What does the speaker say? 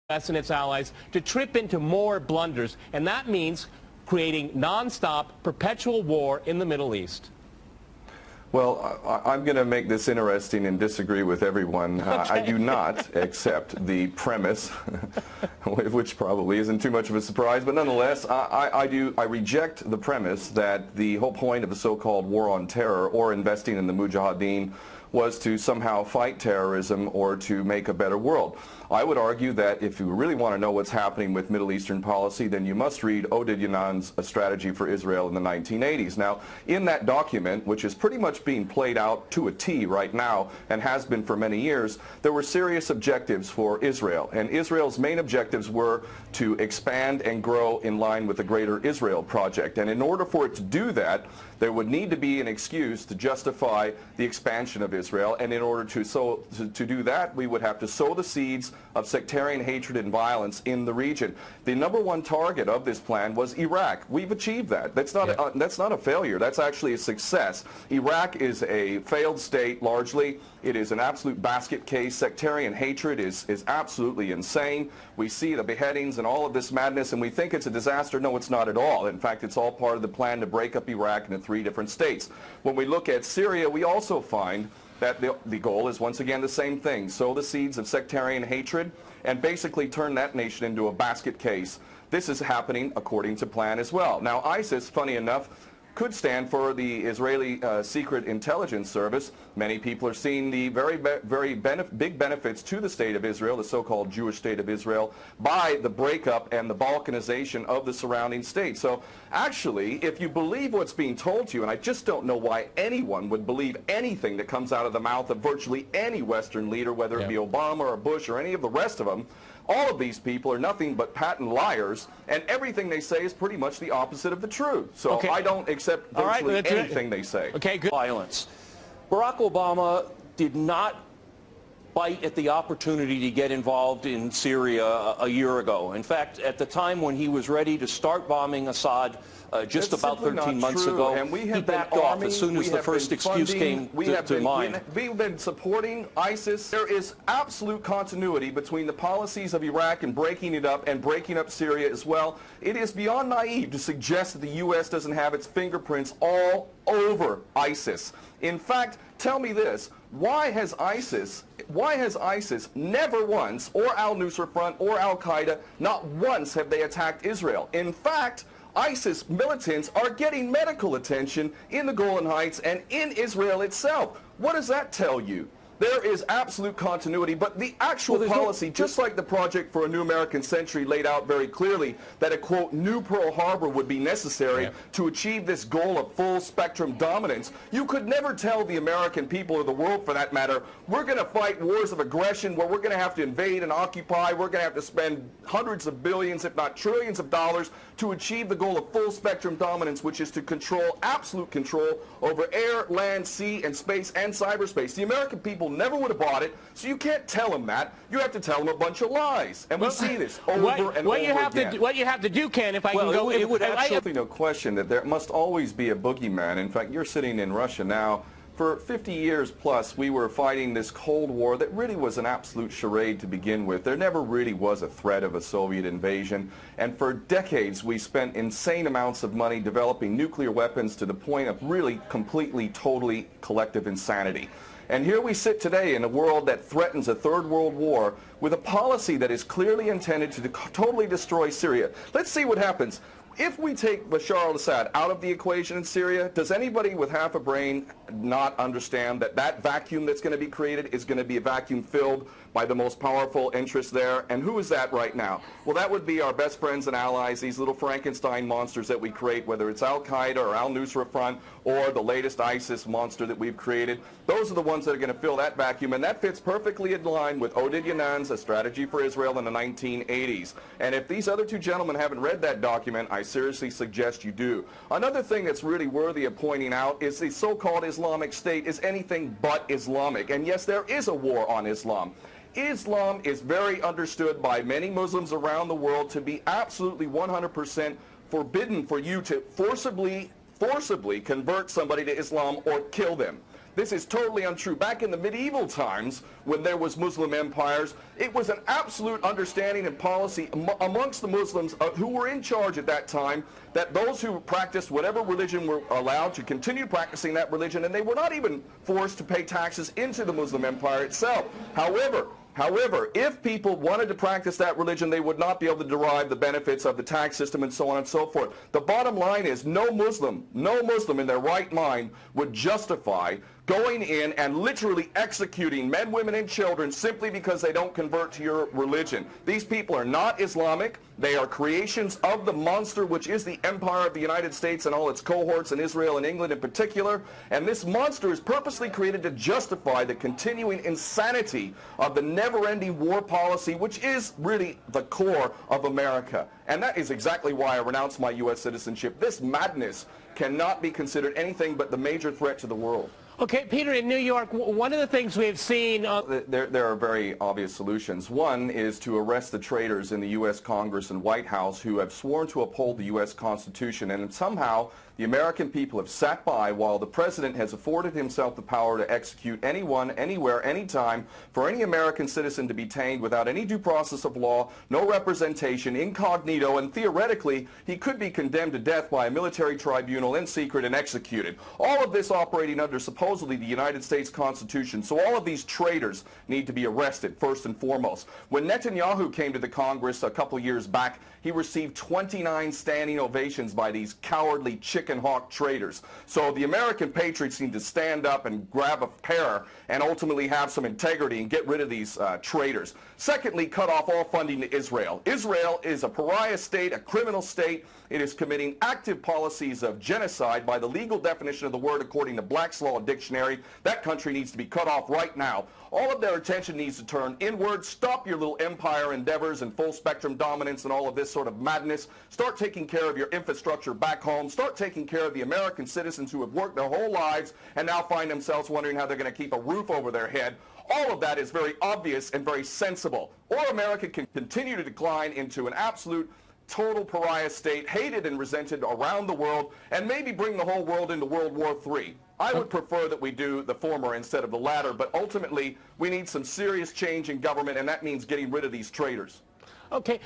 U.S. and its allies to trip into more blunders, and that means creating nonstop, perpetual war in the Middle East. Well, I'm going to make this interesting and disagree with everyone. Okay. I do not accept the premise, which probably isn't too much of a surprise, but nonetheless, I reject the premise that the whole point of the so-called war on terror or investing in the Mujahideen was to somehow fight terrorism or to make a better world. I would argue that if you really want to know what's happening with Middle Eastern policy, then you must read Oded Yanan's A Strategy for Israel in the 1980s. Now, in that document, which is pretty much being played out to a T right now and has been for many years, there were serious objectives for Israel. And Israel's main objectives were to expand and grow in line with the Greater Israel Project. And in order for it to do that, there would need to be an excuse to justify the expansion of Israel. And in order to do that, we would have to sow the seeds of sectarian hatred and violence in the region. The #1 target of this plan was Iraq. We've achieved that. That's not a failure. That's actually a success. Iraq is a failed state largely. It is an absolute basket case. Sectarian hatred is absolutely insane. We see the beheadings and all of this madness, and we think it's a disaster. No, it's not at all. In fact, it's all part of the plan to break up Iraq into 3 different states. When we look at Syria, we also find that the goal is once again the same thing: sow the seeds of sectarian hatred and basically turn that nation into a basket case. This is happening according to plan as well. Now, ISIS, funny enough, could stand for the Israeli Secret Intelligence Service. Many people are seeing the very big benefits to the state of Israel, the so-called Jewish state of Israel, by the breakup and the balkanization of the surrounding states. So actually, if you believe what's being told to you, and I just don't know why anyone would believe anything that comes out of the mouth of virtually any Western leader, whether it be Obama or Bush or any of the rest of them, all of these people are nothing but patent liars, and everything they say is pretty much the opposite of the truth. So I don't accept virtually anything they say. Okay, good. Violence. Barack Obama did not bite at the opportunity to get involved in Syria a year ago. In fact, at the time when he was ready to start bombing Assad, just about 13 months ago, and he backed off as soon as the first excuse came to mind. We've been supporting ISIS. There is absolute continuity between the policies of Iraq and breaking it up and breaking up Syria as well. It is beyond naive to suggest that the U.S. doesn't have its fingerprints all over ISIS. In fact, tell me this: why has ISIS never once, or al-Nusra Front or Al-Qaeda, not once have they attacked Israel? In fact, ISIS militants are getting medical attention in the Golan Heights and in Israel itself. What does that tell you? There is absolute continuity, but the actual policy, just like the Project for a New American Century laid out very clearly, that a, quote, new Pearl Harbor would be necessary to achieve this goal of full spectrum dominance. You could never tell the American people, or the world for that matter, we're going to fight wars of aggression where we're going to have to invade and occupy, we're going to have to spend hundreds of billions, if not trillions of dollars to achieve the goal of full spectrum dominance, which is to control, absolute control over air, land, sea, and space and cyberspace. The American people never would have bought it, so you can't tell them that. You have to tell them a bunch of lies, and we see this over and over again. What you have to do, Ken, if I can go... It would absolutely no question that there must always be a boogeyman. In fact, you're sitting in Russia now. For 50 years plus, we were fighting this Cold War that really was an absolute charade to begin with. There never really was a threat of a Soviet invasion. And for decades, we spent insane amounts of money developing nuclear weapons to the point of really completely, totally collective insanity. And here we sit today in a world that threatens a third world war with a policy that is clearly intended to totally destroy Syria. Let's see what happens. If we take Bashar al-Assad out of the equation in Syria, does anybody with half a brain not understand that that vacuum that's going to be created is going to be a vacuum filled by the most powerful interests there? And who is that right now? Well, that would be our best friends and allies, these little Frankenstein monsters that we create, whether it's Al-Qaeda or Al-Nusra Front or the latest ISIS monster that we've created. Those are the ones that are going to fill that vacuum, and that fits perfectly in line with Oded Yanan's A Strategy for Israel in the 1980s. And if these other two gentlemen haven't read that document, I seriously suggest you do. Another thing that's really worthy of pointing out is the so-called Islamic State is anything but Islamic. And yes, there is a war on Islam. Islam is very understood by many Muslims around the world to be absolutely 100% forbidden for you to forcibly convert somebody to Islam or kill them. This is totally untrue. Back in the medieval times, when there was Muslim empires, it was an absolute understanding and policy amongst the Muslims who were in charge at that time that those who practiced whatever religion were allowed to continue practicing that religion, and they were not even forced to pay taxes into the Muslim empire itself. However, if people wanted to practice that religion, they would not be able to derive the benefits of the tax system and so on and so forth. The bottom line is no Muslim in their right mind would justify going in and literally executing men, women, and children simply because they don't convert to your religion. These people are not Islamic. They are creations of the monster, which is the empire of the United States and all its cohorts in Israel and England in particular. And this monster is purposely created to justify the continuing insanity of the never-ending war policy, which is really the core of America. And that is exactly why I renounced my U.S. citizenship. This madness cannot be considered anything but the major threat to the world. Okay, Peter, in New York, one of the things we've seen... There are very obvious solutions. One is to arrest the traitors in the U.S. Congress and White House who have sworn to uphold the U.S. Constitution, and somehow the American people have sat by while the President has afforded himself the power to execute anyone, anywhere, anytime, for any American citizen to be detained without any due process of law, no representation, incognito, and theoretically he could be condemned to death by a military tribunal in secret and executed. All of this operating under supposedly the United States Constitution. So all of these traitors need to be arrested first and foremost. When Netanyahu came to the Congress a couple years back, he received 29 standing ovations by these cowardly chicken hawk traitors. So the American patriots need to stand up and grab a pair and ultimately have some integrity and get rid of these traitors. Secondly, cut off all funding to Israel. Israel is a pariah state, a criminal state. It is committing active policies of genocide by the legal definition of the word according to Black's Law Dictionary. That country needs to be cut off right now. All of their attention needs to turn inward. Stop your little empire endeavors and full spectrum dominance and all of this sort of madness. Start taking care of your infrastructure back home. Start taking care of the American citizens who have worked their whole lives and now find themselves wondering how they're going to keep a roof over their head. All of that is very obvious and very sensible. Or America can continue to decline into an absolute total pariah state, hated and resented around the world, and maybe bring the whole world into World War III. I would prefer that we do the former instead of the latter, but ultimately we need some serious change in government, and that means getting rid of these traitors. Okay.